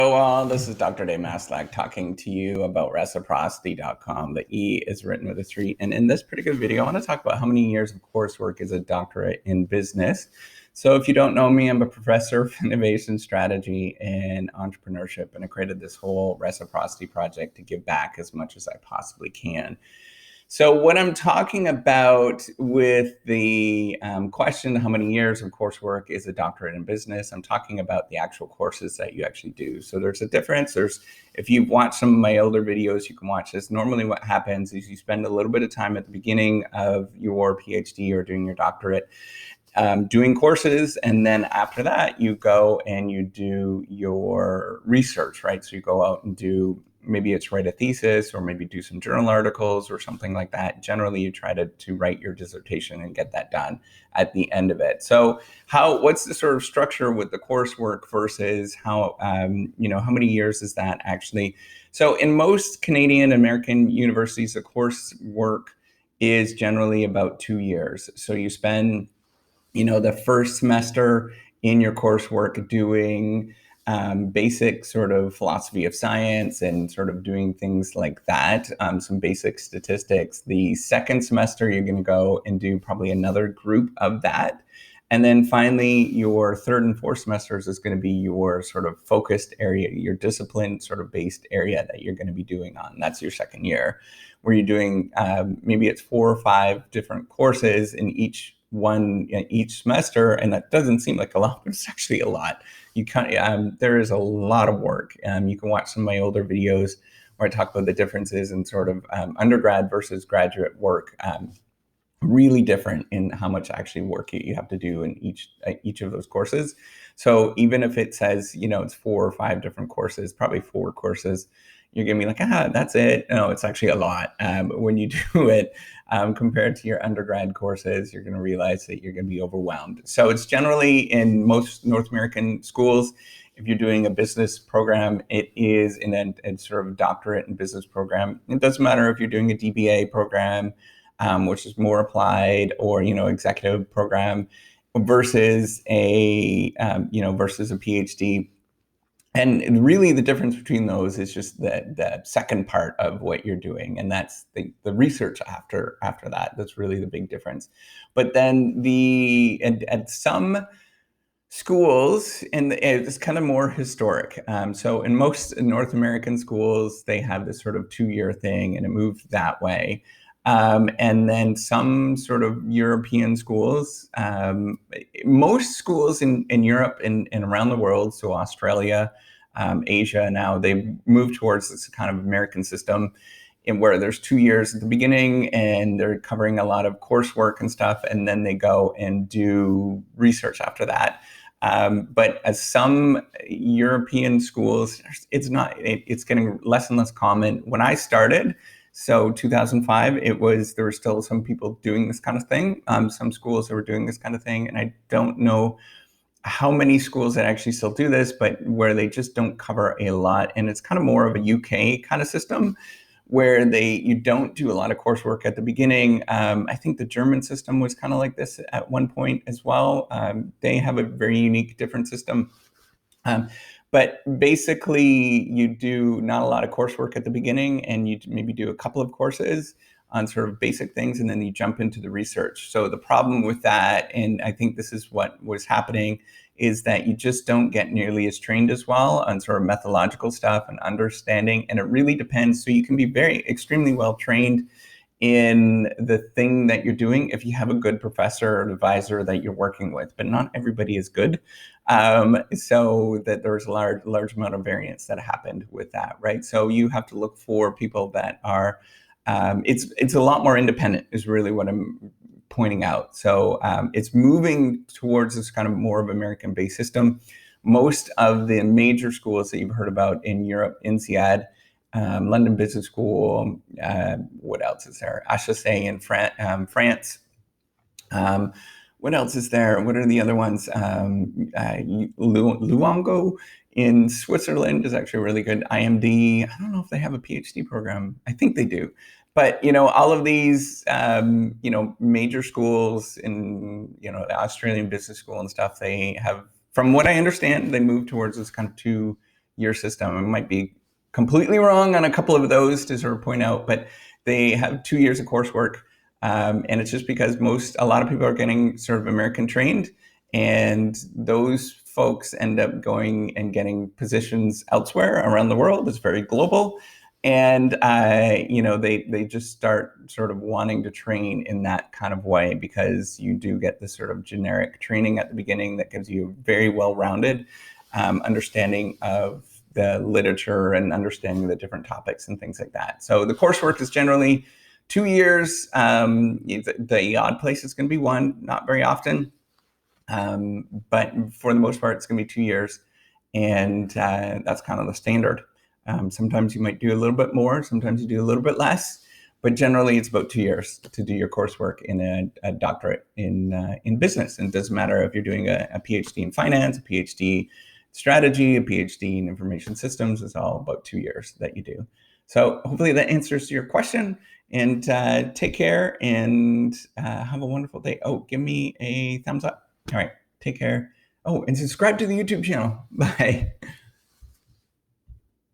This is Dr. Dave Maslach talking to you about reciprocity.com. The E is written with a 3. And in this particular video, I want to talk about how many years of coursework is a doctorate in business. So if you don't know me, I'm a professor of innovation strategy and entrepreneurship, and I created this whole reciprocity project to give back as much as I possibly can. So what I'm talking about with the question, how many years of coursework is a doctorate in business, I'm talking about the actual courses that you actually do. So there's a difference. If you've watched some of my older videos, you can watch this. Normally what happens is you spend a little bit of time at the beginning of your PhD or doing your doctorate doing courses, and then after that you go and you do your research, right? So you go out and do, maybe it's write a thesis or maybe do some journal articles or something like that. Generally you try to write your dissertation and get that done at the end of it. So what's the sort of structure with the coursework versus how many years is that actually? So in most Canadian American universities, the coursework is generally about 2 years. So you spend the first semester in your coursework doing basic sort of philosophy of science and sort of doing things like that, some basic statistics. The second semester, you're going to go and do probably another group of that. And then finally, your third and fourth semesters is going to be your sort of focused area, your discipline sort of based area that you're going to be doing on. That's your second year, where you're doing maybe it's 4 or 5 different courses in each semester, and that doesn't seem like a lot, but it's actually a lot. There is a lot of work. You can watch some of my older videos where I talk about the differences in sort of undergrad versus graduate work. Really different in how much actually work you have to do in each of those courses. So even if it says it's 4 or 5 different courses, probably 4 courses, you're gonna be like, that's it. No, it's actually a lot. When you do it compared to your undergrad courses, you're gonna realize that you're gonna be overwhelmed. So it's generally, in most North American schools, if you're doing a business program, it is in a sort of doctorate in business program. It doesn't matter if you're doing a DBA program, which is more applied, or executive program, versus a PhD. And really the difference between those is just the second part of what you're doing, and that's the research after that. That's really the big difference. But then at some schools, and it's kind of more historic. So in most North American schools, they have this sort of 2-year thing, and it moved that way. And then some sort of European schools, most schools in Europe and around the world, so Australia, Asia, now they move towards this kind of American system, where there's 2 years at the beginning and they're covering a lot of coursework and stuff, and then they go and do research after that. But as some European schools, it's getting less and less common. When I started, so 2005, there were still some people doing this kind of thing. Some schools that were doing this kind of thing, and I don't know how many schools that actually still do this, but where they just don't cover a lot. And it's kind of more of a UK kind of system, where you don't do a lot of coursework at the beginning. I think the German system was kind of like this at one point as well. They have a very unique, different system. But basically, you do not a lot of coursework at the beginning, and you maybe do a couple of courses on sort of basic things, and then you jump into the research. So the problem with that, and I think this is what was happening, is that you just don't get nearly as trained as well on sort of methodological stuff and understanding. And it really depends. So you can be extremely well trained in the thing that you're doing if you have a good professor or advisor that you're working with, but not everybody is good. So that there's a large amount of variance that happened with that, right? So you have to look for people that are, it's a lot more independent is really what I'm pointing out. So it's moving towards this kind of more of American-based system. Most of the major schools that you've heard about in Europe, INSEAD, London Business School, what else is there? HEC in France. What else is there? What are the other ones? Luongo in Switzerland is actually really good. IMD, I don't know if they have a PhD program. I think they do. But, all of these, major schools in, the Australian Business School and stuff, they have, from what I understand, they move towards this kind of 2 year system. I might be completely wrong on a couple of those to sort of point out, but they have 2 years of coursework. And it's just because a lot of people are getting sort of American trained, and those folks end up going and getting positions elsewhere around the world. It's very global. And they just start sort of wanting to train in that kind of way, because you do get this sort of generic training at the beginning that gives you a very well-rounded understanding of the literature and understanding the different topics and things like that. So the coursework is generally 2 years. The odd place is going to be 1, not very often. But for the most part, it's going to be 2 years. And that's kind of the standard. Sometimes you might do a little bit more, sometimes you do a little bit less, but generally it's about 2 years to do your coursework in a doctorate in business. And it doesn't matter if you're doing a PhD in finance, a PhD strategy, a PhD in information systems. It's all about 2 years that you do. So hopefully that answers your question, and take care and have a wonderful day. Oh, give me a thumbs up. All right, take care. Oh, and subscribe to the YouTube channel. Bye.